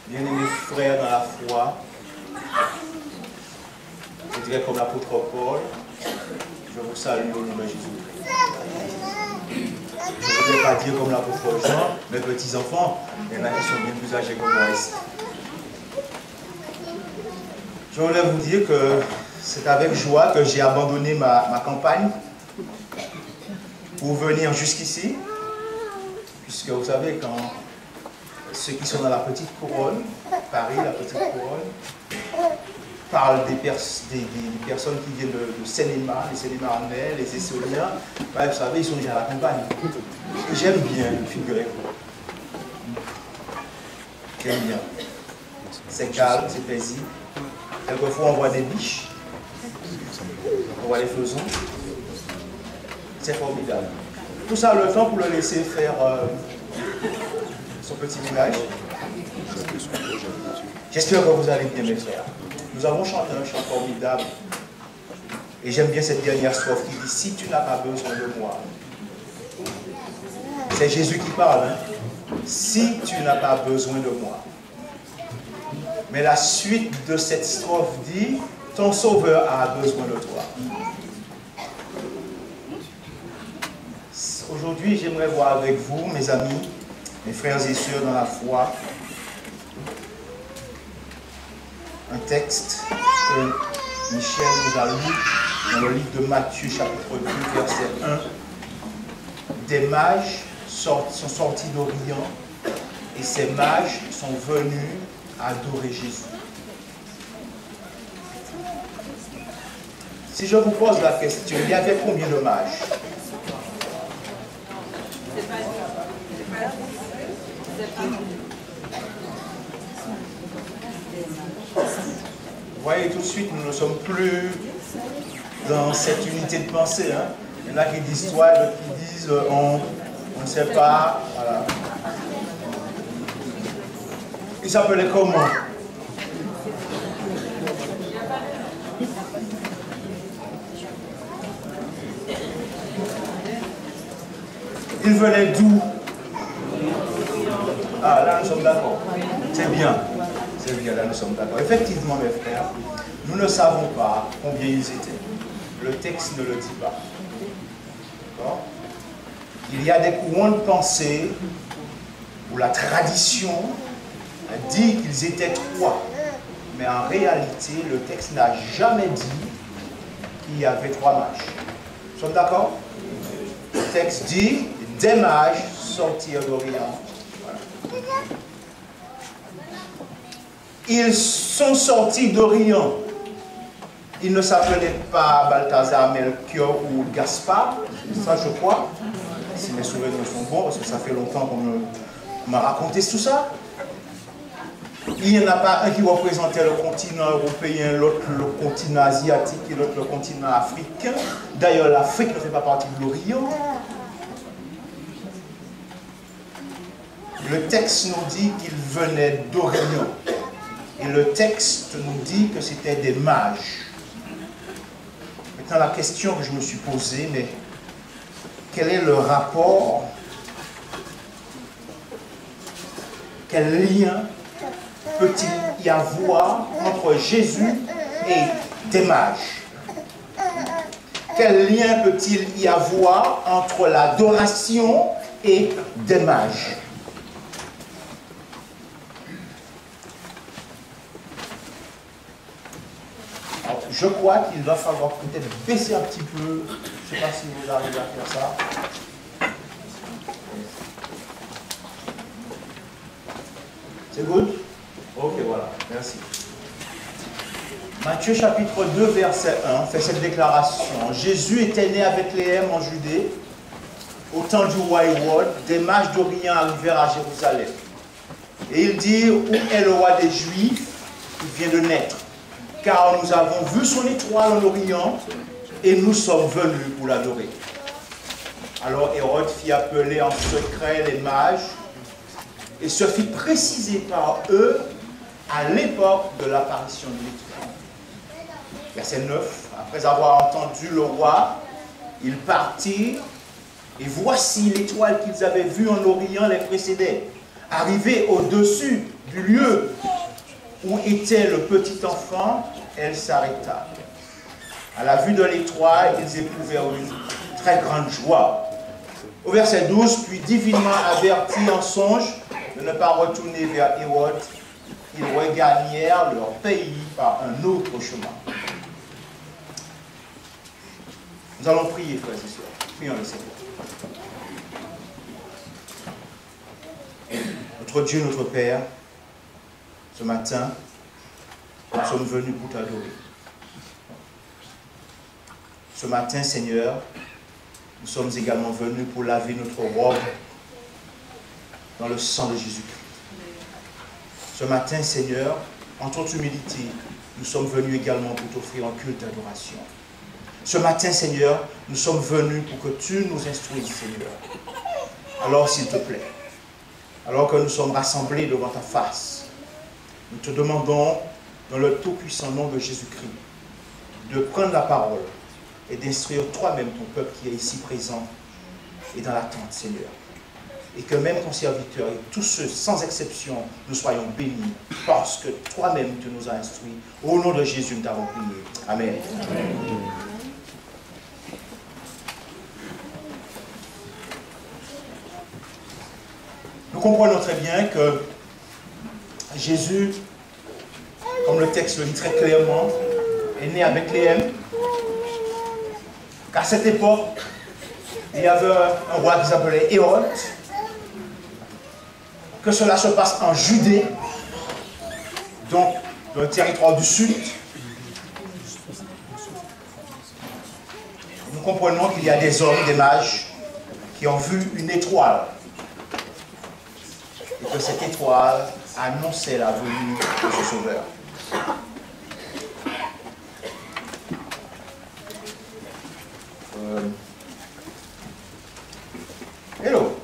Bien-aimés frères dans la foi, je dirais comme l'apôtre Paul, je vous salue au nom de Jésus. Je ne voudrais pas dire comme l'apôtre Jean, mes petits-enfants, il y en a qui sont bien plus âgés que moi ici. Je voulais vous dire que c'est avec joie que j'ai abandonné ma campagne pour venir jusqu'ici, puisque vous savez, quand ceux qui sont dans la petite couronne, Paris, la petite couronne, parlent des personnes qui viennent de Seine-et-Marne, les Seine-et-Marnais, les Essoliens, ben, vous savez, ils sont déjà à la campagne. J'aime bien, figurez-vous. J'aime bien. C'est calme, c'est paisible. Quelquefois, on voit des biches, on voit les faisans. C'est formidable. Tout ça, le temps pour le laisser faire son petit village. J'espère que vous allez bien, mes frères. Nous avons chanté un chant formidable. Et j'aime bien cette dernière strophe qui dit « Si tu n'as pas besoin de moi ». C'est Jésus qui parle. Hein? Si tu n'as pas besoin de moi. Mais la suite de cette strophe dit « Ton sauveur a besoin de toi ». Aujourd'hui, j'aimerais voir avec vous, mes amis, mes frères et sœurs dans la foi, un texte que Michel nous a lu dans le livre de Matthieu, chapitre 2, verset 1. Des mages sont sortis d'Orient et ces mages sont venus adorer Jésus. Si je vous pose la question, il y avait combien de mages? Vous voyez, tout de suite, nous ne sommes plus dans cette unité de pensée. Hein. Il y en a qui disent toi, d'autres qui disent on ne sait pas. Voilà. Il s'appelait comment? Il venait d'où? Ah, là, nous sommes d'accord. C'est bien. C'est bien, là, nous sommes d'accord. Effectivement, mes frères, nous ne savons pas combien ils étaient. Le texte ne le dit pas. D'accord? Il y a des courants de pensée où la tradition dit qu'ils étaient 3. Mais en réalité, le texte n'a jamais dit qu'il y avait 3 mages. Nous sommes d'accord? Le texte dit des mages sortirent d'Orient. Voilà. Ils sont sortis d'Orient. Ils ne s'appelaient pas Balthazar, Melchior ou Gaspard. Ça, je crois. Si mes souvenirs sont bons, parce que ça fait longtemps qu'on m'a raconté tout ça. Il n'y en a pas un qui représentait le continent européen, l'autre le continent asiatique et l'autre le continent africain. D'ailleurs, l'Afrique ne fait pas partie de l'Orient. Le texte nous dit qu'ils venaient d'Orient. Et le texte nous dit que c'était des mages. Maintenant, la question que je me suis posée, mais quel est le rapport, quel lien peut-il y avoir entre Jésus et des mages? Quel lien peut-il y avoir entre l'adoration et des mages? Alors, je crois qu'il va falloir peut-être baisser un petit peu. Je ne sais pas si vous arrivez à faire ça. C'est good? Ok, voilà, merci. Matthieu chapitre 2, verset 1 fait cette déclaration. Jésus était né à Bethléem en Judée. Au temps du roi Hérode, des mages d'Orient arrivèrent à Jérusalem. Et ils dirent, où est le roi des Juifs qui vient de naître? Car nous avons vu son étoile en Orient et nous sommes venus pour l'adorer. Alors Hérode fit appeler en secret les mages et se fit préciser par eux à l'époque de l'apparition de l'étoile. Verset 9, après avoir entendu le roi, ils partirent et voici l'étoile qu'ils avaient vue en Orient les précédait, Arrivée au-dessus du lieu où était le petit enfant, elle s'arrêta. À la vue de l'étoile, ils éprouvèrent une très grande joie. Au verset 12, puis divinement avertis en songe de ne pas retourner vers Hérode, ils regagnèrent leur pays par un autre chemin. Nous allons prier, frères et sœurs. Prions le Seigneur. Notre Dieu, notre Père, ce matin, nous sommes venus pour t'adorer. Ce matin, Seigneur, nous sommes également venus pour laver notre robe dans le sang de Jésus-Christ. Ce matin, Seigneur, en toute humilité, nous sommes venus également pour t'offrir un culte d'adoration. Ce matin, Seigneur, nous sommes venus pour que tu nous instruises, Seigneur. Alors, s'il te plaît, alors que nous sommes rassemblés devant ta face, nous te demandons, dans le tout-puissant nom de Jésus-Christ, de prendre la parole et d'instruire toi-même ton peuple qui est ici présent et dans l'attente, Seigneur. Et que même ton serviteur et tous ceux, sans exception, nous soyons bénis parce que toi-même tu nous as instruits. Au nom de Jésus, nous t'avons prié. Amen. Amen. Nous comprenons très bien que Jésus, comme le texte le dit très clairement, est né à Bethléem. Qu'à cette époque, il y avait un roi qui s'appelait Hérode. Que cela se passe en Judée, donc dans le territoire du sud. Nous comprenons qu'il y a des hommes, des mages, qui ont vu une étoile. Et que cette étoile annonçait la venue de ce Sauveur. Hello.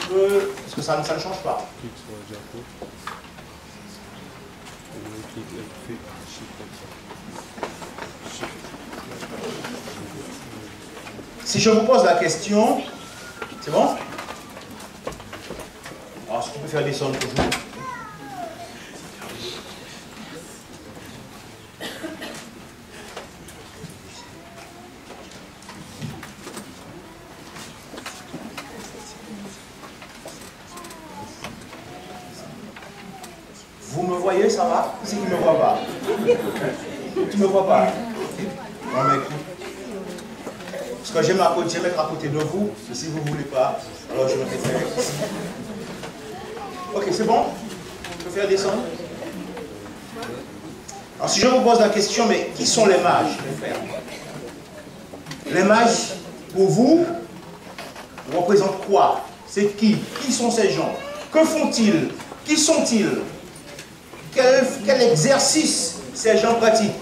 Parce que ça ne change pas. Si je vous pose la question, c'est bon? Alors, si tu peux faire descendre toujours. Vous me voyez, ça va? Si tu ne me vois pas. Tu ne me vois pas. Non, mais écoute. Parce que j'aime être à côté de vous, et si vous ne voulez pas, alors je me préfère ici. Ok, c'est bon? Je peux faire descendre? Alors si je vous pose la question, mais qui sont les mages, mes frères? Les mages, pour vous, représentent quoi? C'est qui? Qui sont ces gens? Que font-ils? Qui sont-ils? Quel exercice ces gens pratiquent?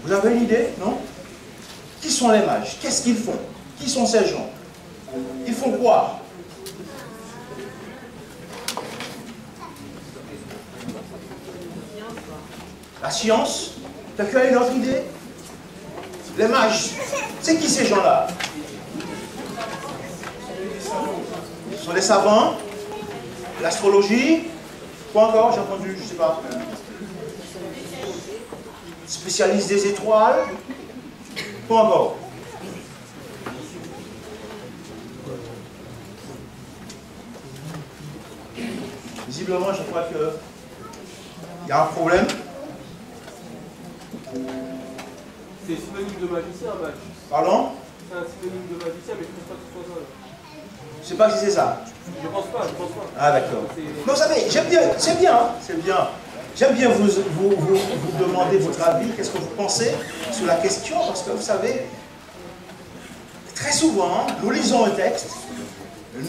Vous avez une idée, non? Qui sont les mages? Qu'est-ce qu'ils font? Qui sont ces gens? Ils font quoi? La science? Quelqu'un a une autre idée? Les mages, c'est qui ces gens-là? Ce sont des savants? L'astrologie? Quoi encore? J'ai entendu, je ne sais pas. Spécialiste des étoiles? Quoi encore? Visiblement, je crois qu'il y a un problème. C'est synonyme de magicien, un mage. Pardon? C'est un synonyme de magicien, mais je ne pense pas que ce soit ça. Je ne sais pas si c'est ça. Je pense pas. Ah d'accord. Mais vous savez, j'aime bien, c'est bien, hein, c'est bien. J'aime bien vous demander votre avis, qu'est-ce que vous pensez sur la question, parce que vous savez, très souvent, nous lisons un texte,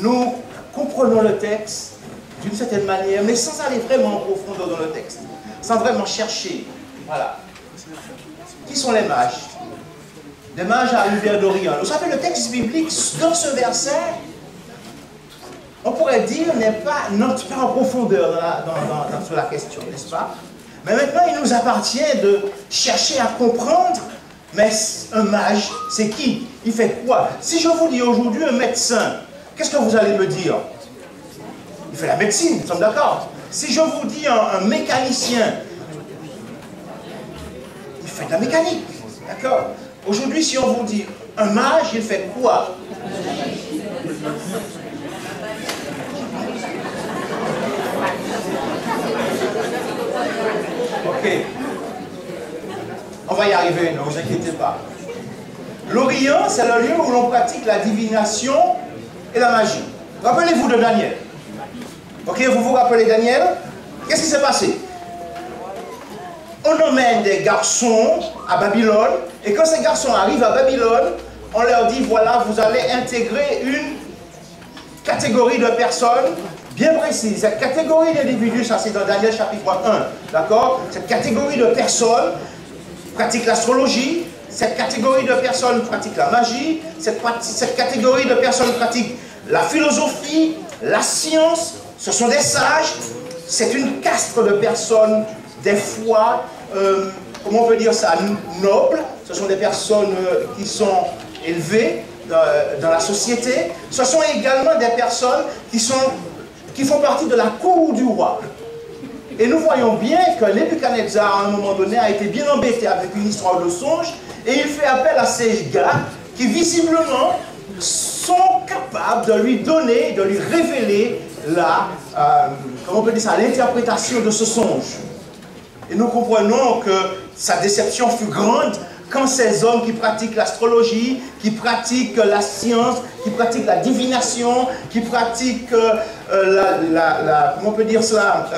nous comprenons le texte d'une certaine manière, mais sans aller vraiment en profondeur dans le texte, sans vraiment chercher. Voilà. Qui sont les mages? Des mages arrivés d'Orient. Vous savez, le texte biblique, dans ce verset, on pourrait dire, n'entre pas en profondeur sur la question, n'est-ce pas? Mais maintenant, il nous appartient de chercher à comprendre, mais un mage, c'est qui? Il fait quoi? Si je vous dis aujourd'hui un médecin, qu'est-ce que vous allez me dire? Il fait la médecine, nous sommes d'accord? Si je vous dis un mécanicien, il fait de la mécanique, d'accord? Aujourd'hui, si on vous dit un mage, il fait quoi? Ok. On va y arriver, ne vous inquiétez pas. L'Orient, c'est le lieu où l'on pratique la divination et la magie. Rappelez-vous de Daniel. Ok, vous vous rappelez Daniel? Qu'est-ce qui s'est passé? On emmène des garçons à Babylone, et quand ces garçons arrivent à Babylone, on leur dit, voilà, vous allez intégrer une catégorie de personnes bien précise. Cette catégorie d'individus, ça c'est dans Daniel chapitre 1, d'accord? Cette catégorie de personnes pratique l'astrologie, cette catégorie de personnes pratique la magie, cette catégorie de personnes pratique la philosophie, la science, ce sont des sages, c'est une caste de personnes, des fois, comment on peut dire ça, nobles, ce sont des personnes qui sont élevées dans la société, ce sont également des personnes qui font partie de la cour du roi. Et nous voyons bien que Nebuchadnezzar, à un moment donné, a été bien embêté avec une histoire de songe, et il fait appel à ces gars qui, visiblement, sont capables de lui donner, de lui révéler comment on peut dire ça, l'interprétation de ce songe. Et nous comprenons que sa déception fut grande quand ces hommes qui pratiquent l'astrologie, qui pratiquent la science, qui pratiquent la divination, qui pratiquent comment on peut dire cela,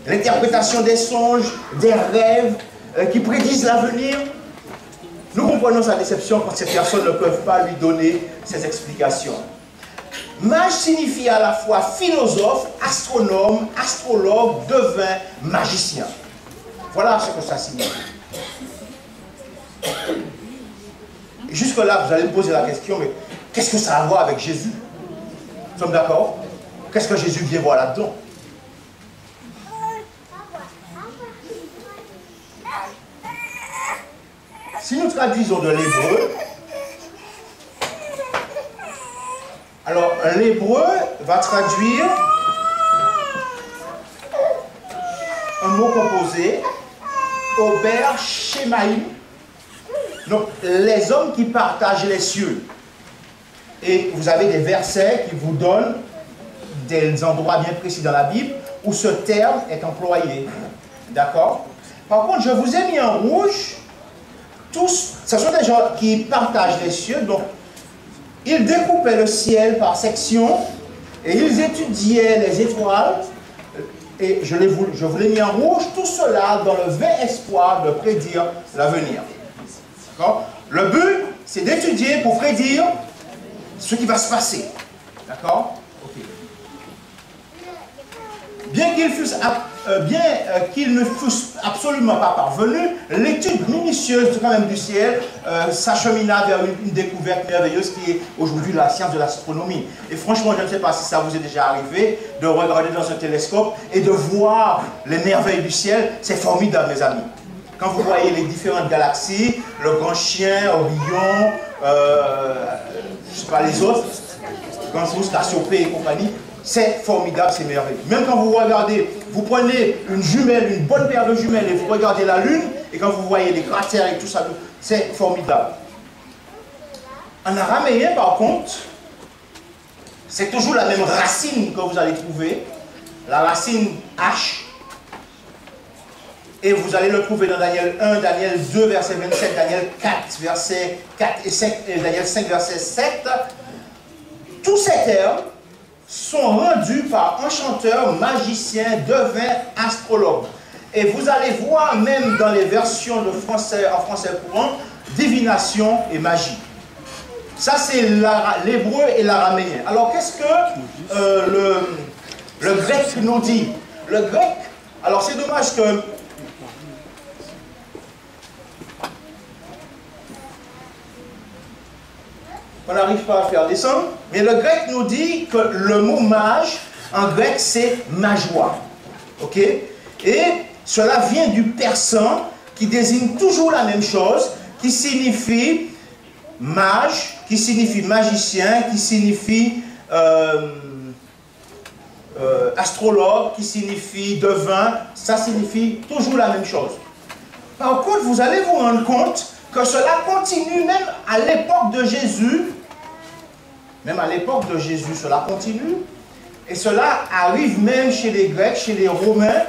l'interprétation des songes, des rêves, qui prédisent l'avenir, nous comprenons sa déception quand ces personnes ne peuvent pas lui donner ces explications. Mage signifie à la fois philosophe, astronome, astrologue, devin, magicien. Voilà ce que ça signifie. Et jusque-là, vous allez me poser la question, mais qu'est-ce que ça a à voir avec Jésus? Nous sommes d'accord? Qu'est-ce que Jésus vient voir là-dedans? Si nous traduisons de l'hébreu, alors l'hébreu va traduire un mot composé, Ober Shemaim, donc les hommes qui partagent les cieux. Et vous avez des versets qui vous donnent des endroits bien précis dans la Bible où ce terme est employé. D'accord? Par contre, je vous ai mis en rouge, tous, ce sont des gens qui partagent les cieux, donc ils découpaient le ciel par sections et ils étudiaient les étoiles. Et je vous l'ai mis en rouge, tout cela dans le vain espoir de prédire l'avenir. D'accord? Le but, c'est d'étudier pour prédire ce qui va se passer. D'accord? Okay. Qu'ils ne fussent absolument pas parvenus, l'étude minutieuse quand même du ciel s'achemina vers une découverte merveilleuse qui est aujourd'hui la science de l'astronomie. Et franchement, je ne sais pas si ça vous est déjà arrivé de regarder dans un télescope et de voir les merveilles du ciel. C'est formidable, mes amis. Quand vous voyez les différentes galaxies, le grand chien, Orion, je ne sais pas les autres, Grand Rousse, Cassiopée et compagnie, c'est formidable, c'est merveilleux. Même quand vous regardez, vous prenez une jumelle, une bonne paire de jumelles et vous regardez la Lune, et quand vous voyez les cratères et tout ça, c'est formidable. En araméen, par contre, c'est toujours la même racine que vous allez trouver, la racine H, et vous allez le trouver dans Daniel 1, Daniel 2, verset 27, Daniel 4, verset 4 et 5, et Daniel 5, verset 7. Tous ces termes sont rendus par enchanteurs, magiciens, devins, astrologues. Et vous allez voir même dans les versions de français, en français courant, divination et magie. Ça c'est l'hébreu et l'araméen. Alors qu'est-ce que le grec nous dit? Le grec, alors c'est dommage que on n'arrive pas à faire descendre. Mais le grec nous dit que le mot mage, en grec, c'est majoie. Ok? Et cela vient du persan qui désigne toujours la même chose, qui signifie mage, qui signifie magicien, qui signifie astrologue, qui signifie devin. Ça signifie toujours la même chose. Par contre, vous allez vous rendre compte que cela continue même à l'époque de Jésus. Même à l'époque de Jésus, cela continue. Et cela arrive même chez les Grecs, chez les Romains.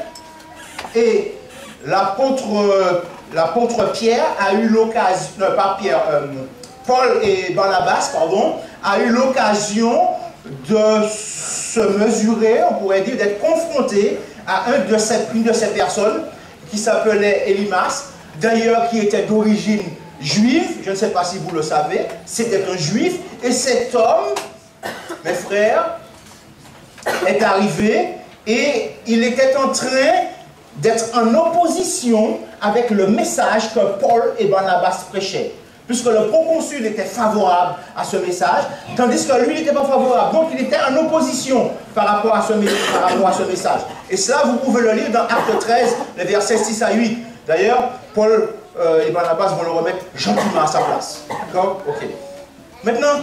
Et l'apôtre Pierre a eu l'occasion, non pas Pierre, Paul et Barnabas, pardon, a eu l'occasion de se mesurer, on pourrait dire, d'être confronté à une de ces personnes qui s'appelait Élymas, d'ailleurs qui était d'origine juive, je ne sais pas si vous le savez, c'était un juif, et cet homme, mes frères, est arrivé et il était en train d'être en opposition avec le message que Paul et Barnabas prêchaient. Puisque le proconsul était favorable à ce message, tandis que lui n'était pas favorable. Donc il était en opposition par rapport à ce message. Et cela, vous pouvez le lire dans Acte 13, les versets 6 à 8. D'ailleurs, Paul et Barnabas vont le remettre gentiment à sa place. D'accord? Ok. Maintenant,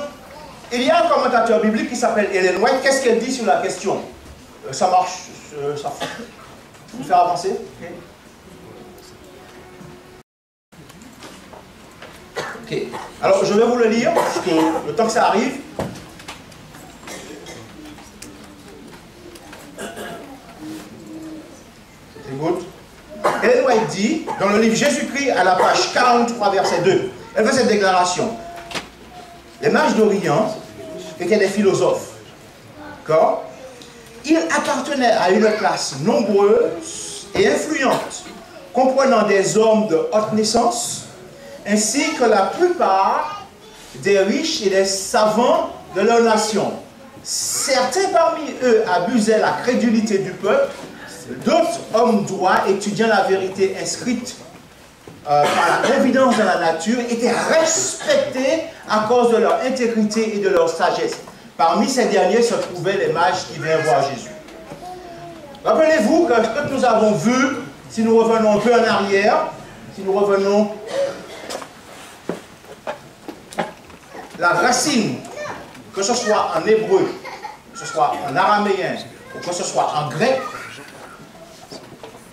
il y a un commentateur biblique qui s'appelle Ellen White. Qu'est-ce qu'elle dit sur la question? Ça marche, ça fait. Vous faire avancer? Okay. Ok. Alors, je vais vous le lire, parce que le temps que ça arrive. Écoute. Ellen White dit, dans le livre Jésus-Christ, à la page 43, verset 2, elle fait cette déclaration. Les mages d'Orient étaient des philosophes. D'accord? Ils appartenaient à une classe nombreuse et influente, comprenant des hommes de haute naissance, ainsi que la plupart des riches et des savants de leur nation. Certains parmi eux abusaient la crédulité du peuple, d'autres hommes droits étudiant la vérité inscrite par la providence de la nature étaient respectés à cause de leur intégrité et de leur sagesse. Parmi ces derniers se trouvaient les mages qui vinrent voir Jésus. Rappelez-vous que ce que nous avons vu, si nous revenons un peu en arrière, si nous revenons, la racine, que ce soit en hébreu, que ce soit en araméen, ou que ce soit en grec,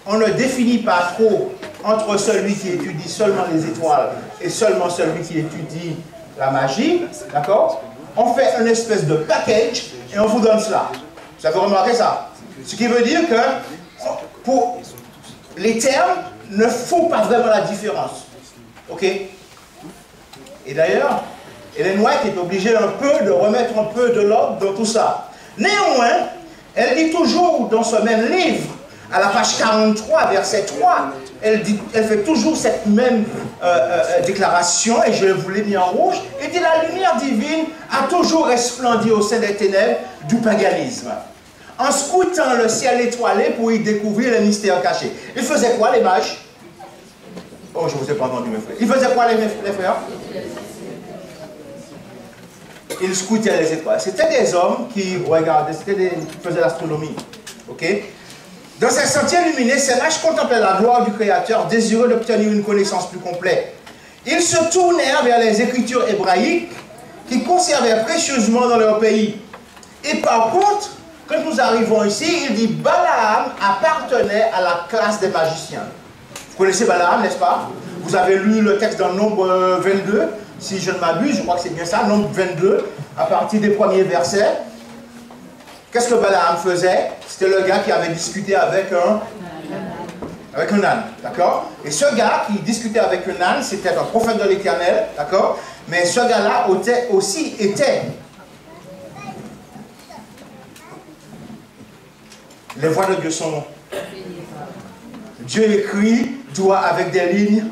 on ne définit pas trop entre celui qui étudie seulement les étoiles et seulement celui qui étudie la magie, d'accord? On fait une espèce de package et on vous donne cela. Vous avez remarqué ça? Ce qui veut dire que pour les termes ne font pas vraiment la différence. Ok? Et d'ailleurs, Ellen White est obligée un peu de remettre un peu de l'ordre dans tout ça. Néanmoins, elle dit toujours dans ce même livre, à la page 43, verset 3, elle fait toujours cette même déclaration, et je vous l'ai mis en rouge, et dit la lumière divine a toujours resplendi au sein des ténèbres du paganisme, en scrutant le ciel étoilé pour y découvrir les mystères cachés. Ils faisaient quoi les mages? Oh, je ne vous ai pas entendu mes frères. Ils faisaient quoi les frères? Ils scrutaient les étoiles. C'était des hommes qui regardaient, qui faisaient l'astronomie. Ok? Dans ces sentiers illuminés, ces mages contemplaient la gloire du Créateur, désireux d'obtenir une connaissance plus complète. Ils se tournèrent vers les écritures hébraïques qu'ils conservaient précieusement dans leur pays. Et par contre, quand nous arrivons ici, il dit Balaam appartenait à la classe des magiciens. Vous connaissez Balaam, n'est-ce pas? Vous avez lu le texte dans Nombre 22, si je ne m'abuse, je crois que c'est bien ça, Nombre 22, à partir des premiers versets. Qu'est-ce que Balaam faisait? C'était le gars qui avait discuté avec un âne, d'accord? Et ce gars qui discutait avec un âne, c'était un prophète de l'Éternel, d'accord? Mais ce gars-là aussi était les voix de Dieu sont. Dieu écrit, doigt avec des lignes.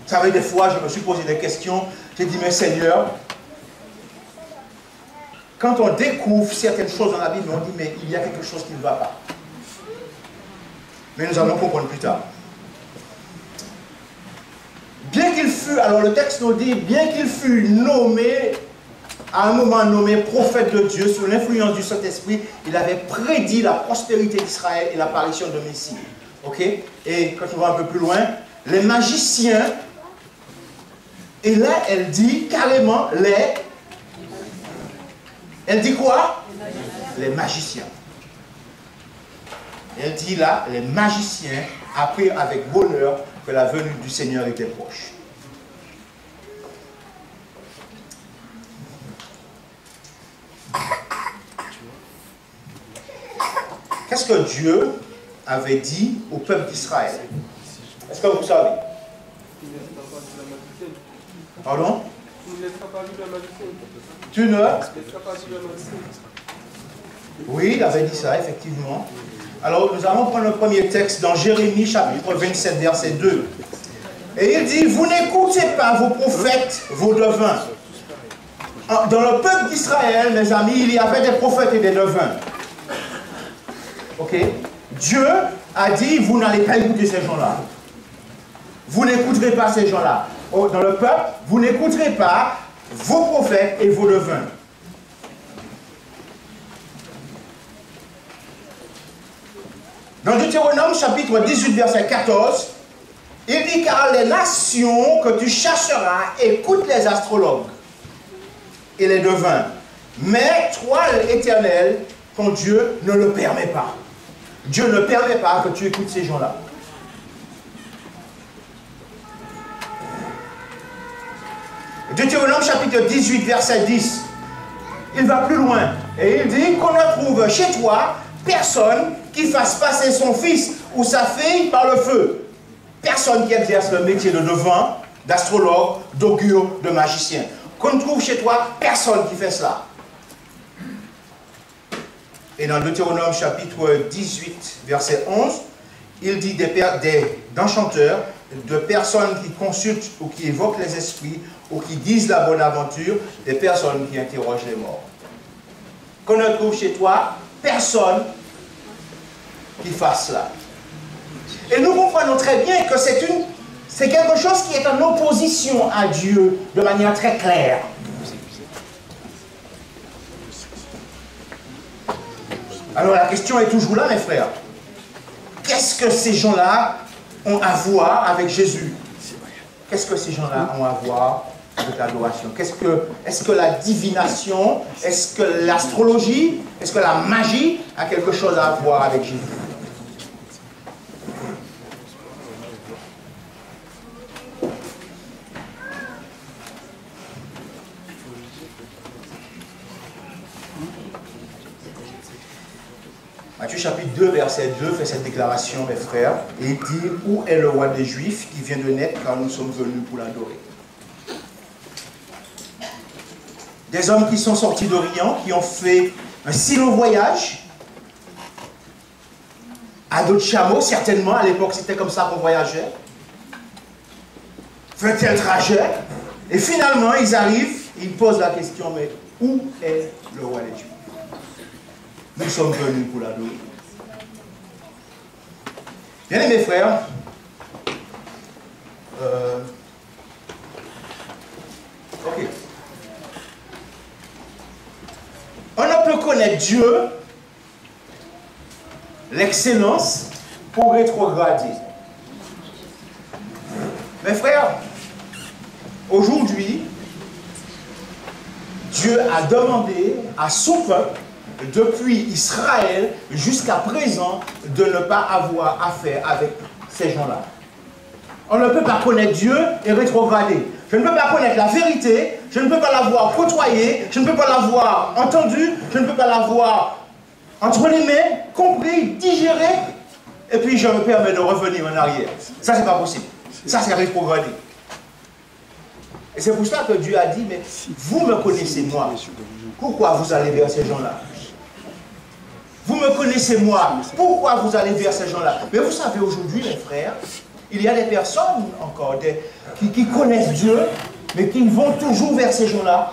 Vous savez, des fois, je me suis posé des questions. J'ai dit, mais Seigneur, quand on découvre certaines choses dans la Bible, on dit, mais il y a quelque chose qui ne va pas. Mais nous allons comprendre plus tard. Bien qu'il fut, alors le texte nous dit, bien qu'il fût nommé, à un moment nommé prophète de Dieu, sous l'influence du Saint-Esprit, il avait prédit la prospérité d'Israël et l'apparition de Messie. Ok? Et quand on va un peu plus loin, les magiciens, et là elle dit carrément elle dit quoi? Les magiciens. Elle dit là, les magiciens apprirent avec bonheur que la venue du Seigneur était proche. Qu'est-ce que Dieu avait dit au peuple d'Israël? Est-ce que vous savez? Pardon? Tu ne laisseras pas vivre la magicienne. Tu ne? Tu ne laisseras pas vivre la magicienne. Oui, il avait dit ça, effectivement. Alors, nous allons prendre le premier texte dans Jérémie, chapitre 27, verset 2. Et il dit, vous n'écoutez pas vos prophètes, vos devins. Dans le peuple d'Israël, mes amis, il y avait des prophètes et des devins. Ok? Dieu a dit, vous n'allez pas écouter ces gens-là. Vous n'écouterez pas ces gens-là. Dans le peuple, vous n'écouterez pas vos prophètes et vos devins. Dans Deutéronome, chapitre 18, verset 14, il dit, car les nations que tu chasseras écoutent les astrologues et les devins. Mais toi, l'Éternel, ton Dieu, ne le permet pas. Dieu ne permet pas que tu écoutes ces gens-là. Deutéronome chapitre 18, verset 10. Il va plus loin. Et il dit qu'on ne trouve chez toi personne qui fasse passer son fils ou sa fille par le feu. Personne qui exerce le métier de devin, d'astrologue, d'augure, de magicien. Qu'on ne trouve chez toi personne qui fait cela. Et dans Deutéronome chapitre 18, verset 11, il dit d'enchanteurs, de personnes qui consultent ou qui évoquent les esprits ou qui disent la bonne aventure, des personnes qui interrogent les morts. Qu'on ne trouve chez toi personne qui fasse cela. Et nous comprenons très bien que c'est quelque chose qui est en opposition à Dieu de manière très claire. Alors la question est toujours là, mes frères. Qu'est-ce que ces gens-là ont à voir avec Jésus? Qu'est-ce que ces gens-là ont à voir avec l'adoration? Est-ce que la divination, est-ce que l'astrologie, est-ce que la magie a quelque chose à voir avec Jésus? Matthieu chapitre 2, verset 2 fait cette déclaration, mes frères, et il dit, où est le roi des Juifs qui vient de naître car nous sommes venus pour l'adorer? Des hommes qui sont sortis d'Orient, qui ont fait un si long voyage, à dos de chameau, certainement, à l'époque c'était comme ça qu'on voyageait, fait un tel trajet, et finalement ils arrivent, ils posent la question, mais où est le roi des Juifs? Nous sommes venus pour l'adorer. Bien aimés frères, ok. On ne peut connaître Dieu, l'excellence, pour rétrograder. Mes frères, aujourd'hui, Dieu a demandé à son peuple, depuis Israël jusqu'à présent, de ne pas avoir affaire avec ces gens-là. On ne peut pas connaître Dieu et rétrograder. Je ne peux pas connaître la vérité, je ne peux pas l'avoir côtoyé, je ne peux pas l'avoir entendu, je ne peux pas l'avoir entre les mains, compris, digéré, et puis je me permets de revenir en arrière. Ça, c'est pas possible. Ça, c'est rétrograder. Et c'est pour ça que Dieu a dit, mais vous me connaissez moi. Pourquoi vous allez vers ces gens-là? Vous me connaissez moi. Pourquoi vous allez vers ces gens-là? Mais vous savez, aujourd'hui, mes frères, il y a des personnes encore qui connaissent Dieu, mais qui vont toujours vers ces gens-là.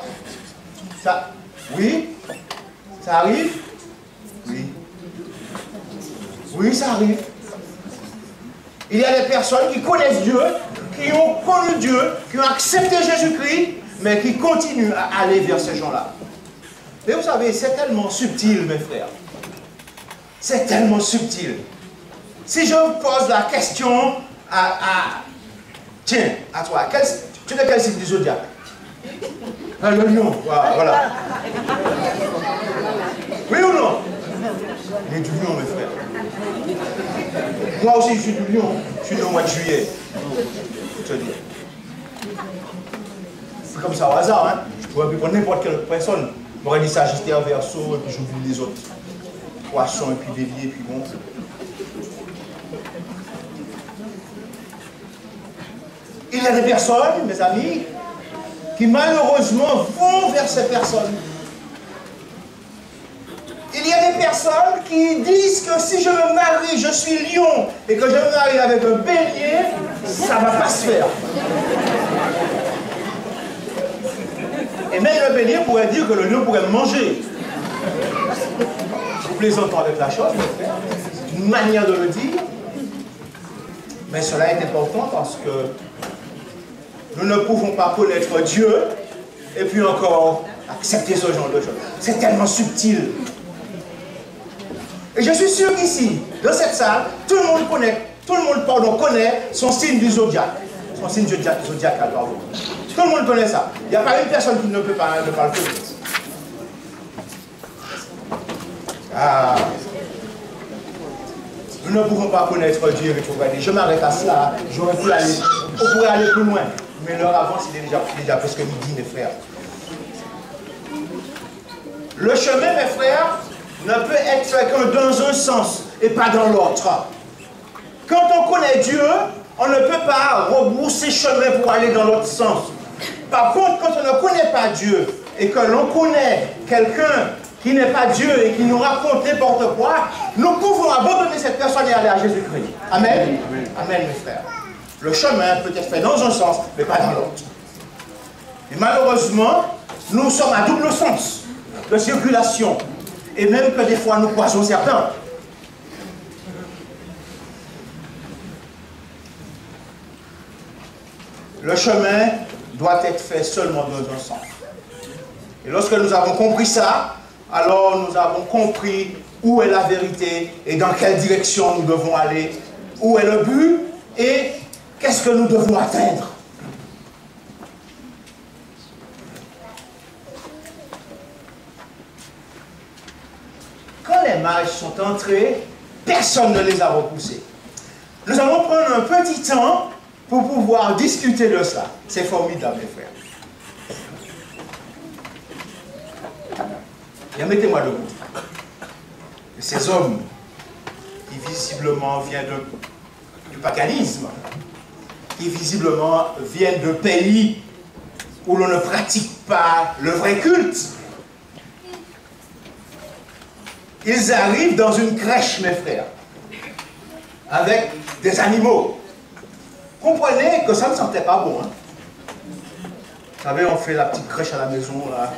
Ça, oui? Ça arrive? Oui. Oui, ça arrive. Il y a des personnes qui connaissent Dieu, qui ont connu Dieu, qui ont accepté Jésus-Christ, mais qui continuent à aller vers ces gens-là. Mais vous savez, c'est tellement subtil, mes frères. C'est tellement subtil. Si je vous pose la question tiens, à toi, tu es de quel signe du zodiaque? Le lion, voilà. Oui ou non? Il est du lion, mes frères. Moi aussi, je suis du lion. Je suis du mois de juillet. Je te dis. C'est comme ça au hasard, hein. Je pourrais prendre n'importe quelle personne. J'aurais dit Sagittaire, Verseau, et puis j'oublie les autres. Poisson, et puis Bélier, et puis bon. Il y a des personnes, mes amis, qui malheureusement vont vers ces personnes. Il y a des personnes qui disent que si je me marie, je suis lion, et que je me marie avec un bélier, ça ne va pas se faire. Et même le bélier pourrait dire que le lion pourrait me manger. Je plaisante avec la chose, mes frères. C'est une manière de le dire. Mais cela est important parce que nous ne pouvons pas connaître Dieu et puis encore accepter ce genre de choses. C'est tellement subtil. Et je suis sûr qu'ici, dans cette salle, tout le monde connaît son signe du zodiaque. Son signe zodiacal, pardon. Tout le monde connaît ça. Il n'y a pas une personne qui ne peut pas le connaître. Nous ne pouvons pas connaître Dieu rétrogradé. Je m'arrête à cela. J'aurais pu aller. On pourrait aller plus loin. Mais l'heure avance, il est déjà presque midi, mes frères. Le chemin, mes frères, ne peut être fait que dans un sens et pas dans l'autre. Quand on connaît Dieu, on ne peut pas rebrousser chemin pour aller dans l'autre sens. Par contre, quand on ne connaît pas Dieu et que l'on connaît quelqu'un qui n'est pas Dieu et qui nous raconte n'importe quoi, nous pouvons abandonner cette personne et aller à Jésus-Christ. Amen. Amen, mes frères. Le chemin peut être fait dans un sens, mais pas dans l'autre. Et malheureusement, nous sommes à double sens de circulation. Et même que des fois, nous croisons certains. Le chemin doit être fait seulement dans un sens. Et lorsque nous avons compris ça, alors nous avons compris où est la vérité et dans quelle direction nous devons aller, où est le but et qu'est-ce que nous devons atteindre. Quand les mages sont entrés, personne ne les a repoussés. Nous allons prendre un petit temps pour pouvoir discuter de ça. C'est formidable, mes frères. Bien, mettez-moi debout. Et ces hommes qui visiblement viennent du paganisme, qui visiblement viennent de pays où l'on ne pratique pas le vrai culte, ils arrivent dans une crèche, mes frères, avec des animaux. Comprenez que ça ne sentait pas bon. Hein? Vous savez, on fait la petite crèche à la maison, là.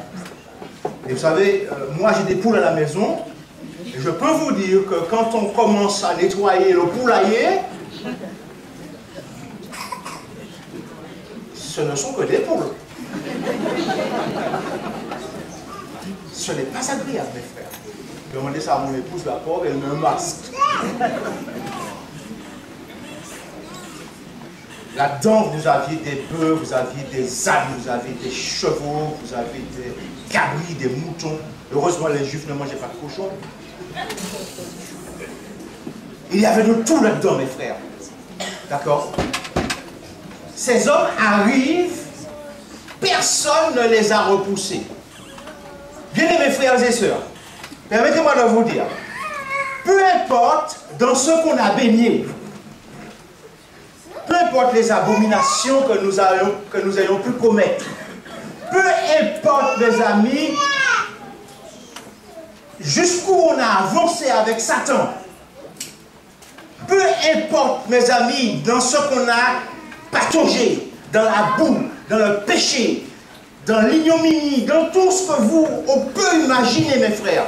Et vous savez, moi j'ai des poules à la maison, et je peux vous dire que quand on commence à nettoyer le poulailler, ce ne sont que des poules. Ce n'est pas agréable, mes frères. Je demandais ça à mon épouse, la pauvre, elle met un masque. Là-dedans, vous aviez des bœufs, vous aviez des ânes, vous aviez des chevaux, vous aviez des cabris, des moutons. Heureusement, les juifs ne mangeaient pas de cochons. Il y avait de tout là-dedans, mes frères. D'accord? Ces hommes arrivent, personne ne les a repoussés. Bien-aimés frères et sœurs, permettez-moi de vous dire, peu importe dans ce qu'on a baigné, peu importe les abominations que nous ayons pu commettre, peu importe, mes amis, jusqu'où on a avancé avec Satan, peu importe, mes amis, dans ce qu'on a pataugé, dans la boue, dans le péché, dans l'ignominie, dans tout ce que on peut imaginer, mes frères.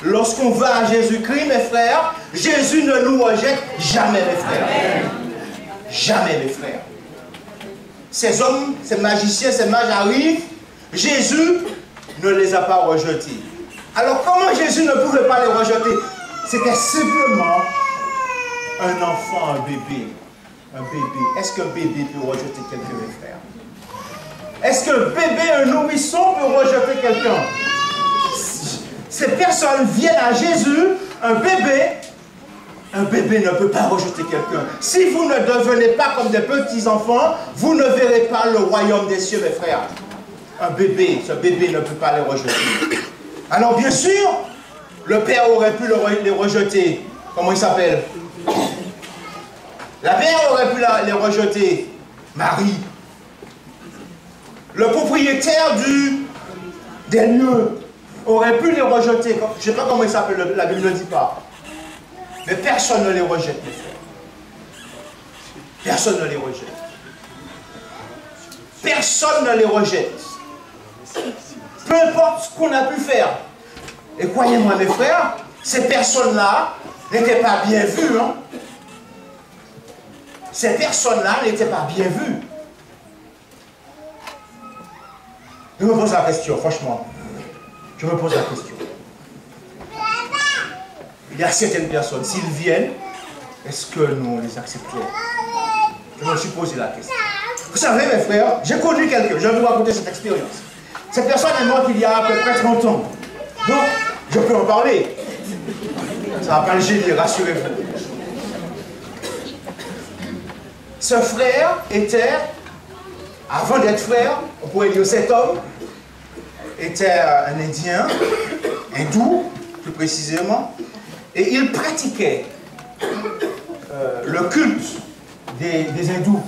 Lorsqu'on va à Jésus-Christ, mes frères, Jésus ne nous rejette jamais, mes frères. Amen. Jamais, mes frères. ces hommes, ces magiciens, ces mages arrivent, Jésus ne les a pas rejetés. Alors comment Jésus ne pouvait pas les rejeter? C'était simplement un enfant, un bébé. Un bébé. Est-ce qu'un bébé peut rejeter quelqu'un, mes frères? Est-ce qu'un bébé, un nourrisson peut rejeter quelqu'un? Ces personnes viennent à Jésus, un bébé ne peut pas rejeter quelqu'un. Si vous ne devenez pas comme des petits enfants, vous ne verrez pas le royaume des cieux, mes frères. Un bébé, ce bébé ne peut pas les rejeter. Alors bien sûr, le père aurait pu les rejeter. Comment il s'appelle? La mère aurait pu les rejeter. Marie. Le propriétaire des lieux aurait pu les rejeter. Je ne sais pas comment il s'appelle, la Bible ne dit pas. Mais personne ne les rejette, mes frères. Personne ne les rejette. Personne ne les rejette. Peu importe ce qu'on a pu faire. Et croyez-moi, mes frères, ces personnes-là n'étaient pas bien vues. Hein? Ces personnes-là n'étaient pas bien vues. Je me pose la question, franchement. Je me pose la question. Il y a certaines personnes, s'ils viennent, est-ce que nous les acceptons? Je me suis posé la question. Vous savez, mes frères, j'ai connu quelqu'un, je vais vous raconter cette expérience. Cette personne est morte il y a à peu près 30 ans. Donc, je peux en parler. Ça ne va pas le gêner, rassurez-vous. Ce frère était, avant d'être frère, on pourrait dire cet homme, était un Indien, hindou, plus précisément, et il pratiquait le culte des hindous.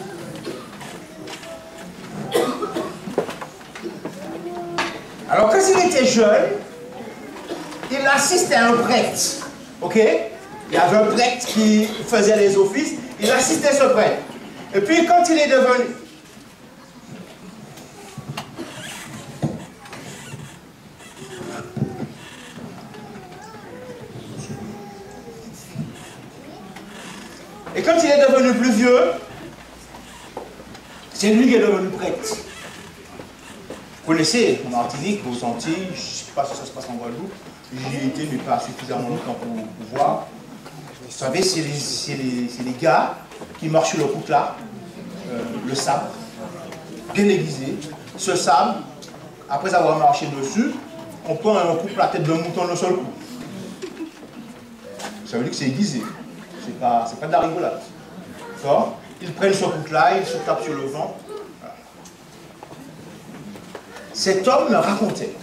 Alors quand il était jeune, il assistait à un prêtre, ok? Il y avait un prêtre qui faisait les offices, il assistait ce prêtre. Et puis quand il est devenu... Et quand il est devenu plus vieux, c'est lui qui est devenu prêtre. Vous connaissez, en Martinique, aux Antilles, je ne sais pas si ça se passe en Guadeloupe, j'y ai été, mais pas suffisamment longtemps pour voir. Vous savez, c'est les gars qui marchent sur le coutelas, le sable, bien aiguisé. Ce sable, après avoir marché dessus, on prend un coupe la tête d'un mouton d'un seul coup. Ça veut dire que c'est aiguisé. C'est pas de la rigolade. D'accord? Ils prennent ce coutelas, ils se tapent sur le ventre. Voilà. Cet homme me racontait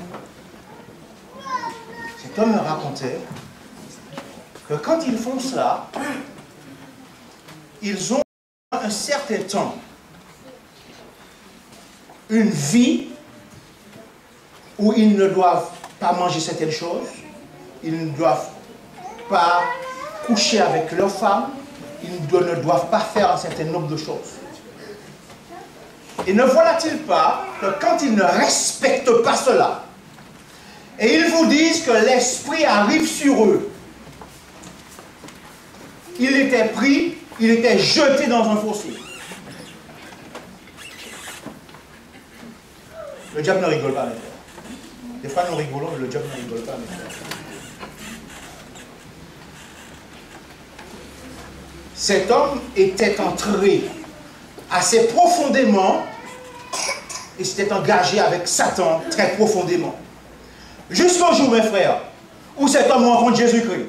que quand ils font cela, ils ont un certain temps, une vie où ils ne doivent pas manger certaines choses, ils ne doivent pas coucher avec leur femme, ils ne doivent pas faire un certain nombre de choses. Et ne voilà-t-il pas que quand ils ne respectent pas cela, et ils vous disent que l'esprit arrive sur eux, il était pris, il était jeté dans un fossé. Le diable ne rigole pas, mes frères. Des fois nous rigolons, mais le diable ne rigole pas, mes frères. Cet homme était entré assez profondément et s'était engagé avec Satan très profondément. Jusqu'au jour, mes frères, où cet homme rencontre Jésus-Christ.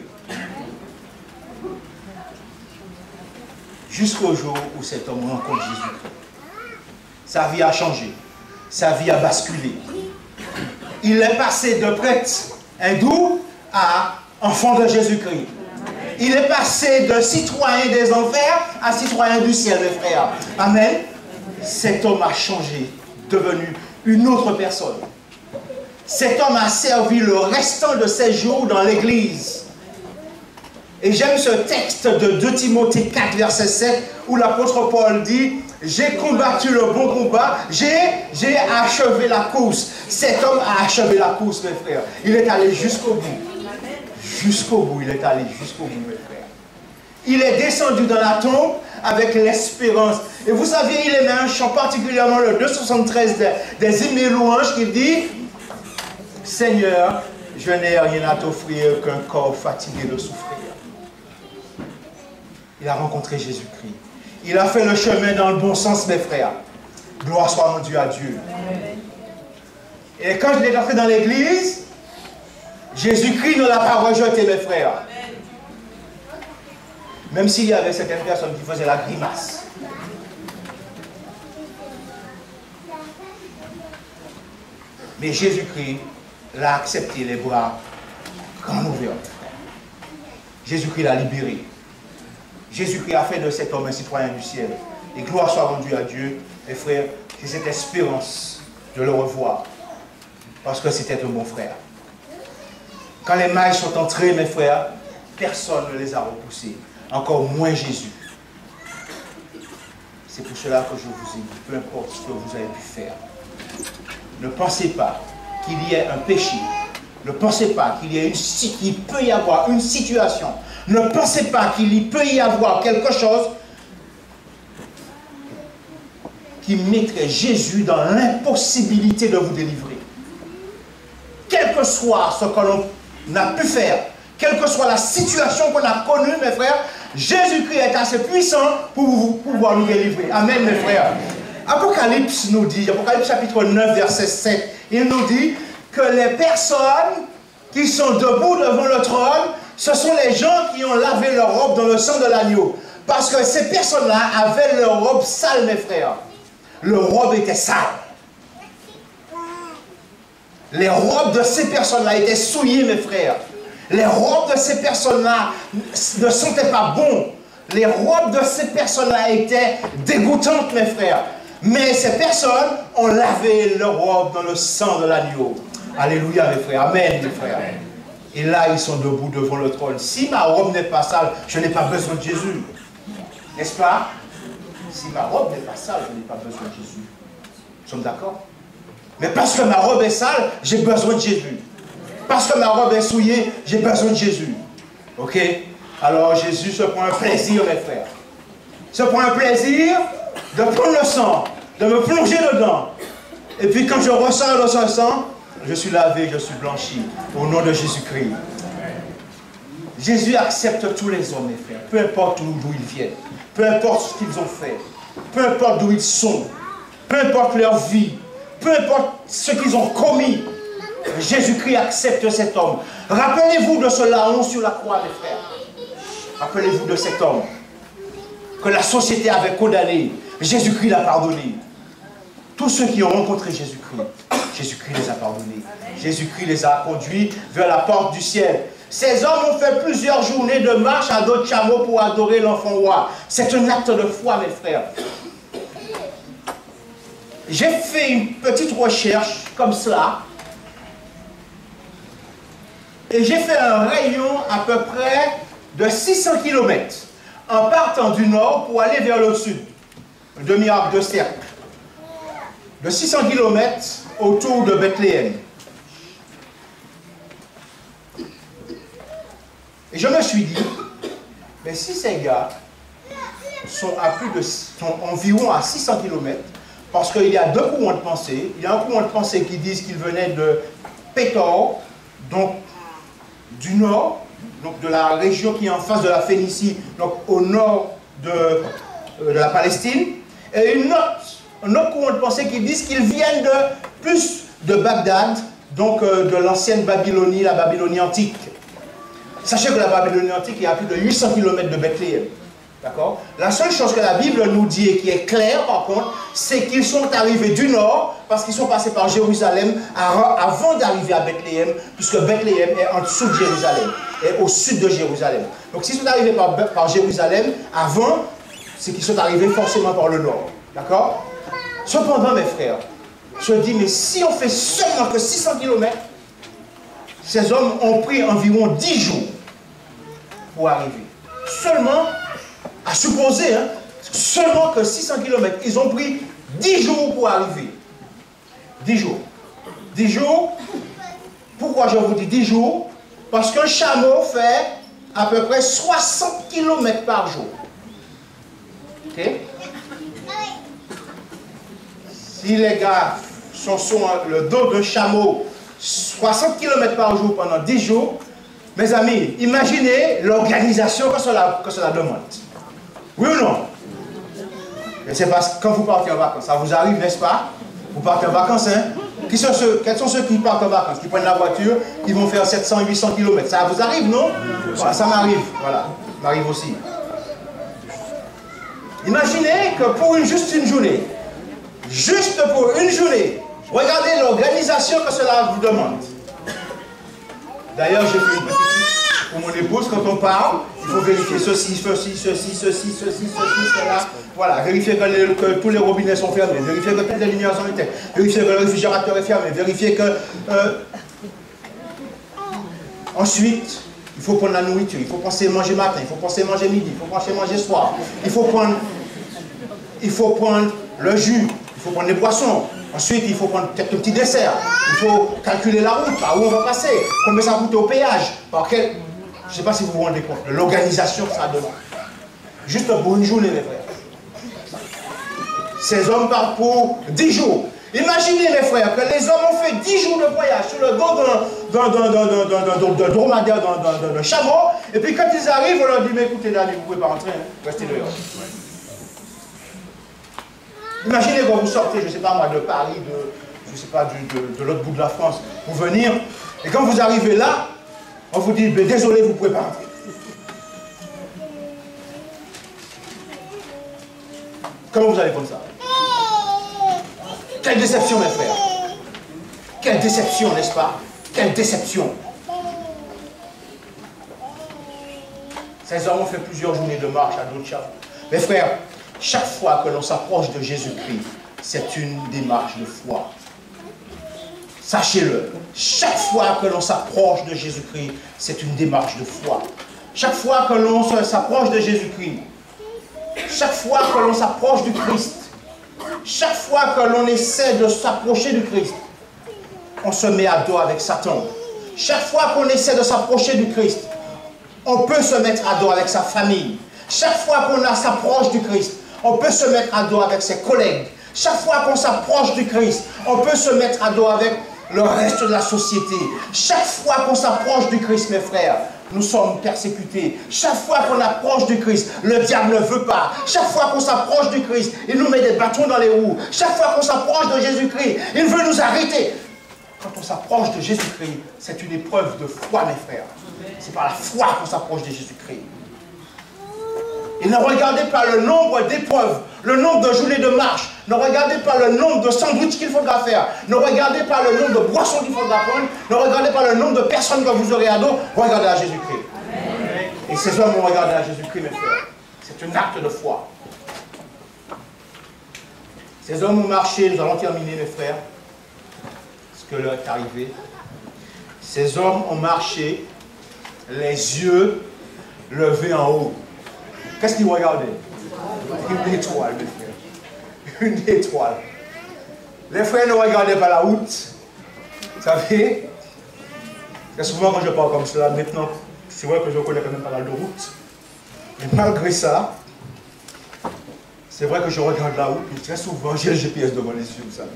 Jusqu'au jour où cet homme rencontre Jésus-Christ. Sa vie a changé. Sa vie a basculé. Il est passé de prêtre hindou à enfant de Jésus-Christ. Il est passé de citoyen des enfers à citoyen du ciel, mes frères. Amen. Cet homme a changé, devenu une autre personne. Cet homme a servi le restant de ses jours dans l'église. Et j'aime ce texte de 2 Timothée 4, verset 7, où l'apôtre Paul dit « J'ai combattu le bon combat, j'ai achevé la course. » Cet homme a achevé la course, mes frères. Il est allé jusqu'au bout. Jusqu'au bout, il est allé jusqu'au bout, mes frères. Il est descendu dans la tombe avec l'espérance. Et vous savez, il aimait un chant particulièrement, le 273 des hymnes et louanges, qui dit « Seigneur, je n'ai rien à t'offrir qu'un corps fatigué de souffrir. » Il a rencontré Jésus-Christ. Il a fait le chemin dans le bon sens, mes frères. Gloire soit rendue à Dieu. Et quand je l'ai entré dans l'église, Jésus-Christ ne l'a pas rejeté, mes frères. Même s'il y avait certaines personnes qui faisaient la grimace. Mais Jésus-Christ l'a accepté, les bras grands ouverts. Jésus-Christ l'a libéré. Jésus-Christ a fait de cet homme un citoyen du ciel. Et gloire soit rendue à Dieu, mes frères, c'est cette espérance de le revoir. Parce que c'était un bon frère. Quand les mailles sont entrées, mes frères, personne ne les a repoussés. Encore moins Jésus. C'est pour cela que je vous ai dit, peu importe ce que vous avez pu faire, ne pensez pas qu'il y ait un péché. Ne pensez pas qu'il peut y avoir une situation. Ne pensez pas qu'il peut y avoir quelque chose qui mettrait Jésus dans l'impossibilité de vous délivrer. Quel que soit ce que l'on a pu faire, quelle que soit la situation qu'on a connue, mes frères, Jésus-Christ est assez puissant pour pouvoir nous délivrer. Amen, mes frères. Apocalypse nous dit, Apocalypse chapitre 9, verset 7, il nous dit que les personnes qui sont debout devant le trône, ce sont les gens qui ont lavé leur robe dans le sang de l'agneau. Parce que ces personnes-là avaient leur robe sale, mes frères. Leur robe était sale. Les robes de ces personnes-là étaient souillées, mes frères. Les robes de ces personnes-là ne sentaient pas bon. Les robes de ces personnes-là étaient dégoûtantes, mes frères. Mais ces personnes ont lavé leurs robes dans le sang de l'agneau. Alléluia, mes frères. Amen, mes frères. Et là, ils sont debout devant le trône. Si ma robe n'est pas sale, je n'ai pas besoin de Jésus. N'est-ce pas? Si ma robe n'est pas sale, je n'ai pas besoin de Jésus. Nous sommes d'accord? Mais parce que ma robe est sale, j'ai besoin de Jésus. Parce que ma robe est souillée, j'ai besoin de Jésus. Ok? Alors Jésus se prend un plaisir, mes frères. Se prend un plaisir de prendre le sang, de me plonger dedans. Et puis quand je ressors de ce sang, je suis lavé, je suis blanchi. Au nom de Jésus-Christ. Jésus accepte tous les hommes, mes frères. Peu importe d'où ils viennent. Peu importe ce qu'ils ont fait. Peu importe d'où ils sont. Peu importe leur vie. Peu importe ce qu'ils ont commis. Jésus-Christ accepte cet homme. Rappelez-vous de ce larron sur la croix, mes frères. Rappelez-vous de cet homme que la société avait condamné. Jésus-Christ l'a pardonné. Tous ceux qui ont rencontré Jésus-Christ, Jésus-Christ les a pardonnés. Jésus-Christ les a conduits vers la porte du ciel. Ces hommes ont fait plusieurs journées de marche à dos de chameau pour adorer l'enfant roi. C'est un acte de foi, mes frères. J'ai fait une petite recherche comme cela. Et j'ai fait un rayon à peu près de 600 km en partant du nord pour aller vers le sud. Un demi-arc de cercle. De 600 km autour de Bethléem. Et je me suis dit, mais si ces gars sont environ à 600 km, parce qu'il y a deux courants de pensée. Il y a un courant de pensée qui dit qu'ils venaient de Pétor, donc du nord, donc de la région qui est en face de la Phénicie, donc au nord de la Palestine, et un autre courant de pensée qui dit qu'ils viennent plus de Bagdad, donc de l'ancienne Babylonie, la Babylonie antique. Sachez que la Babylonie antique est à plus de 800 km de Bethléem. D'accord? La seule chose que la Bible nous dit et qui est claire par contre, c'est qu'ils sont arrivés du nord parce qu'ils sont passés par Jérusalem avant d'arriver à Bethléem, puisque Bethléem est en dessous de Jérusalem, et au sud de Jérusalem. Donc s'ils sont arrivés par Jérusalem avant, c'est qu'ils sont arrivés forcément par le nord. D'accord? Cependant, mes frères, je dis, mais si on fait seulement que 600 km, ces hommes ont pris environ 10 jours pour arriver. Seulement, à supposer, hein, seulement que 600 km, ils ont pris 10 jours pour arriver. 10 jours. 10 jours, pourquoi je vous dis 10 jours? Parce qu'un chameau fait à peu près 60 km par jour. Ok? Si les gars sont sur le dos d'un chameau 60 km par jour pendant 10 jours, mes amis, imaginez l'organisation que cela demande. Oui ou non? Et c'est parce que quand vous partez en vacances, ça vous arrive, n'est-ce pas? Vous partez en vacances, hein? Quels sont ceux qui partent en vacances, qui prennent la voiture, qui vont faire 700, 800 km? Ça vous arrive, non? Voilà, ça m'arrive, voilà, ça m'arrive aussi. Imaginez que pour juste une journée, regardez l'organisation que cela vous demande. D'ailleurs, j'ai fait une petite liste pour mon épouse. Quand on parle, il faut vérifier ceci, cela. Voilà, vérifier que tous les robinets sont fermés, vérifier que toutes les lumières sont éteintes, vérifier que le réfrigérateur est fermé, vérifier que... Ensuite, il faut prendre la nourriture, il faut penser manger matin, il faut penser manger midi, il faut penser manger soir. Il faut prendre le jus, il faut prendre les boissons. Ensuite, il faut prendre peut-être un petit dessert. Il faut calculer la route, par où on va passer, combien ça coûte au péage, par quel... Je ne sais pas si vous vous rendez compte de l'organisation que ça demande. Juste pour une journée, mes frères. Ces hommes partent pour 10 jours. Imaginez, mes frères, que les hommes ont fait 10 jours de voyage sur le dos d'un dromadaire, d'un chameau, et puis quand ils arrivent, on leur dit, mais écoutez, là, vous ne pouvez pas rentrer, hein, restez dehors. Imaginez quand vous sortez, je ne sais pas moi, de Paris, de l'autre bout de la France, pour venir, et quand vous arrivez là, on vous dit, désolé, vous ne pouvez pas rentrer. Comment vous allez prendre ça? Quelle déception, mes frères! Quelle déception, n'est-ce pas? Quelle déception! Ces hommes ont fait plusieurs journées de marche à d'autres chameaux. Mes frères, chaque fois que l'on s'approche de Jésus-Christ, c'est une démarche de foi. Sachez-le, chaque fois que l'on s'approche de Jésus-Christ, c'est une démarche de foi. Chaque fois que l'on s'approche de Jésus-Christ, chaque fois que l'on s'approche du Christ, chaque fois que l'on essaie de s'approcher du Christ, on se met à dos avec Satan. Chaque fois qu'on essaie de s'approcher du Christ, on peut se mettre à dos avec sa famille. Chaque fois qu'on s'approche du Christ, on peut se mettre à dos avec ses collègues. Chaque fois qu'on s'approche du Christ, on peut se mettre à dos avec le reste de la société. Chaque fois qu'on s'approche du Christ, mes frères, nous sommes persécutés. Chaque fois qu'on approche du Christ, le diable ne veut pas. Chaque fois qu'on s'approche du Christ, il nous met des bâtons dans les roues. Chaque fois qu'on s'approche de Jésus-Christ, il veut nous arrêter. Quand on s'approche de Jésus-Christ, c'est une épreuve de foi, mes frères. C'est par la foi qu'on s'approche de Jésus-Christ. Et ne regardez pas le nombre d'épreuves, le nombre de journées de marche. Ne regardez pas le nombre de sandwichs qu'il faudra faire. Ne regardez pas le nombre de boissons qu'il faudra prendre. Ne regardez pas le nombre de personnes que vous aurez à dos. Regardez à Jésus-Christ. Et ces hommes ont regardé à Jésus-Christ, mes frères. C'est un acte de foi. Ces hommes ont marché, nous allons terminer, mes frères, parce que l'heure est arrivée. Ces hommes ont marché, les yeux levés en haut. Qu'est-ce qu'ils regardaient? Une étoile, mes frères. Une étoile. Les frères ne regardaient pas la route. Vous savez, très souvent quand je parle comme cela, maintenant, c'est vrai que je connais quand même pas mal de routes. Mais malgré ça, c'est vrai que je regarde la route, et très souvent j'ai le GPS devant les yeux, vous savez.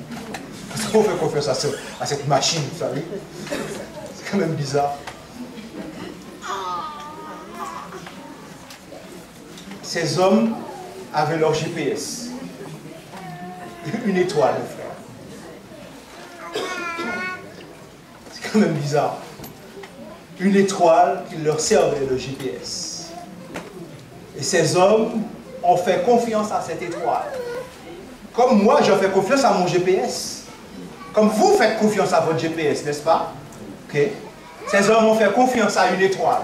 Parce qu'on fait confiance à cette machine, vous savez. C'est quand même bizarre. Ces hommes avaient leur GPS. Une étoile, frère. C'est quand même bizarre. Une étoile qui leur servait de GPS. Et ces hommes ont fait confiance à cette étoile. Comme moi, je fais confiance à mon GPS. Comme vous faites confiance à votre GPS, n'est-ce pas? Okay. Ces hommes ont fait confiance à une étoile.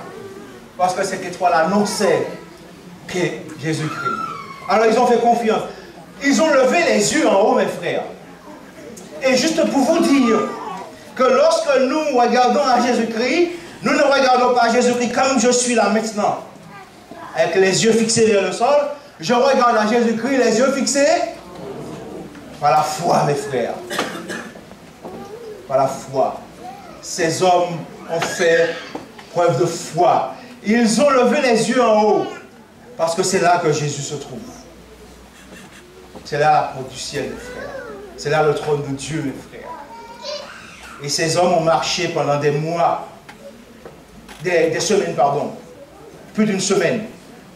Parce que cette étoile annonçait que Jésus-Christ. Alors ils ont fait confiance. Ils ont levé les yeux en haut, mes frères. Et juste pour vous dire que lorsque nous regardons à Jésus-Christ, nous ne regardons pas à Jésus-Christ comme je suis là maintenant, avec les yeux fixés vers le sol. Je regarde à Jésus-Christ, les yeux fixés par la foi, mes frères. Par la foi. Ces hommes ont fait preuve de foi. Ils ont levé les yeux en haut. Parce que c'est là que Jésus se trouve. C'est là la porte du ciel, mes frères. C'est là le trône de Dieu, mes frères. Et ces hommes ont marché pendant des mois, des semaines, pardon, plus d'une semaine,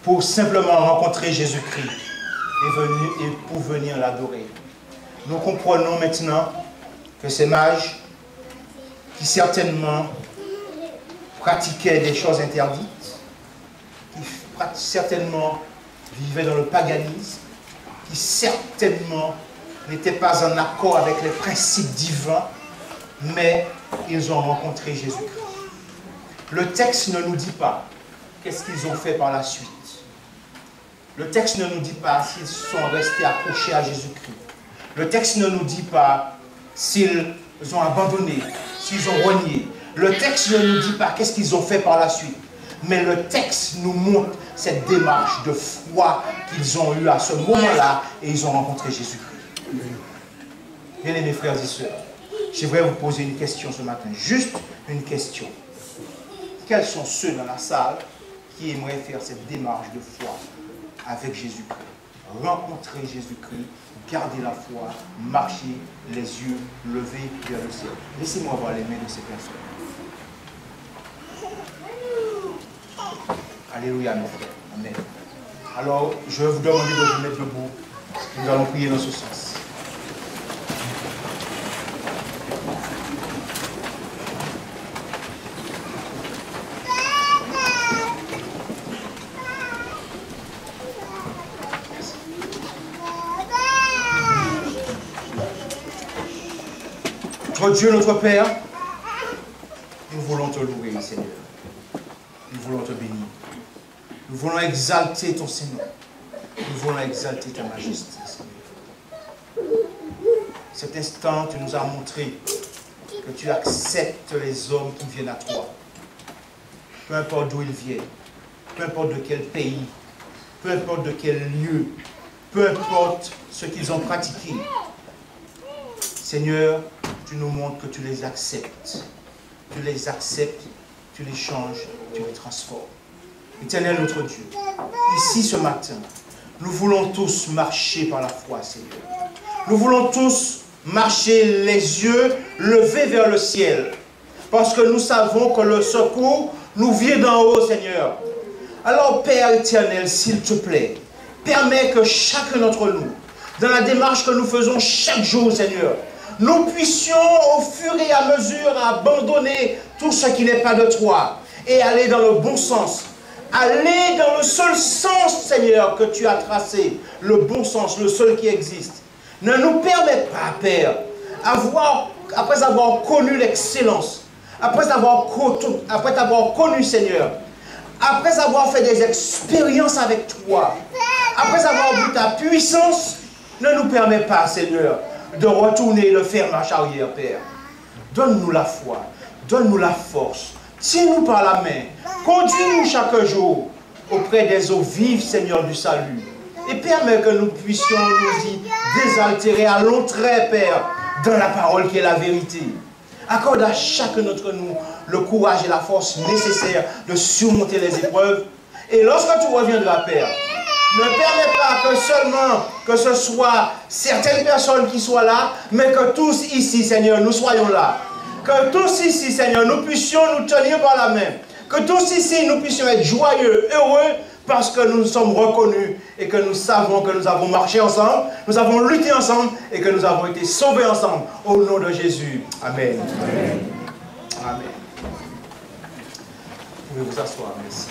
pour simplement rencontrer Jésus-Christ et pour venir l'adorer. Nous comprenons maintenant que ces mages, qui certainement pratiquaient des choses interdites, qui certainement vivaient dans le paganisme, qui certainement n'étaient pas en accord avec les principes divins, mais ils ont rencontré Jésus-Christ. Le texte ne nous dit pas qu'est-ce qu'ils ont fait par la suite. Le texte ne nous dit pas s'ils sont restés accrochés à Jésus-Christ. Le texte ne nous dit pas s'ils ont abandonné, s'ils ont renié. Le texte ne nous dit pas qu'est-ce qu'ils ont fait par la suite. Mais le texte nous montre cette démarche de foi qu'ils ont eue à ce moment-là et ils ont rencontré Jésus-Christ. Bien-aimés frères et sœurs, j'aimerais vous poser une question ce matin, juste une question. Quels sont ceux dans la salle qui aimeraient faire cette démarche de foi avec Jésus-Christ? Rencontrer Jésus-Christ, garder la foi, marcher les yeux levés vers le ciel. Laissez-moi voir les mains de ces personnes. Alléluia, mes frères. Amen. Alors, je vais vous demander de vous mettre debout. Nous allons prier dans ce sens. Notre Dieu, notre Père, nous voulons te louer, Seigneur. Nous voulons te bénir. Nous voulons exalter ton Seigneur. Nous voulons exalter ta majesté, Seigneur. Cet instant, tu nous as montré que tu acceptes les hommes qui viennent à toi. Peu importe d'où ils viennent, peu importe de quel pays, peu importe de quel lieu, peu importe ce qu'ils ont pratiqué. Seigneur, tu nous montres que tu les acceptes. Tu les acceptes, tu les changes, tu les transformes. Éternel notre Dieu, ici ce matin, nous voulons tous marcher par la foi, Seigneur. Nous voulons tous marcher les yeux levés vers le ciel. Parce que nous savons que le secours nous vient d'en haut, Seigneur. Alors, Père éternel, s'il te plaît, permets que chacun d'entre nous, dans la démarche que nous faisons chaque jour, Seigneur, nous puissions au fur et à mesure abandonner tout ce qui n'est pas de toi et aller dans le bon sens. Aller dans le seul sens, Seigneur, que tu as tracé. Le bon sens, le seul qui existe. Ne nous permets pas, Père, après avoir connu l'excellence, après t'avoir connu, Seigneur, après avoir fait des expériences avec toi, après avoir vu ta puissance, ne nous permets pas, Seigneur, de retourner et de faire marche arrière, Père. Donne-nous la foi, donne-nous la force, tiens-nous par la main, conduis-nous chaque jour auprès des eaux vives, Seigneur, du salut. Et permets que nous puissions nous y désaltérer à long trait, Père, dans la parole qui est la vérité. Accorde à chacun d'entre nous le courage et la force nécessaires de surmonter les épreuves. Et lorsque tu reviendras, Père, ne permets pas que seulement que ce soit certaines personnes qui soient là, mais que tous ici, Seigneur, nous soyons là. Que tous ici, Seigneur, nous puissions nous tenir par la main. Que tous ici, nous puissions être joyeux, heureux, parce que nous sommes reconnus et que nous savons que nous avons marché ensemble, nous avons lutté ensemble et que nous avons été sauvés ensemble. Au nom de Jésus. Amen. Amen. Amen. Vous pouvez vous asseoir, merci.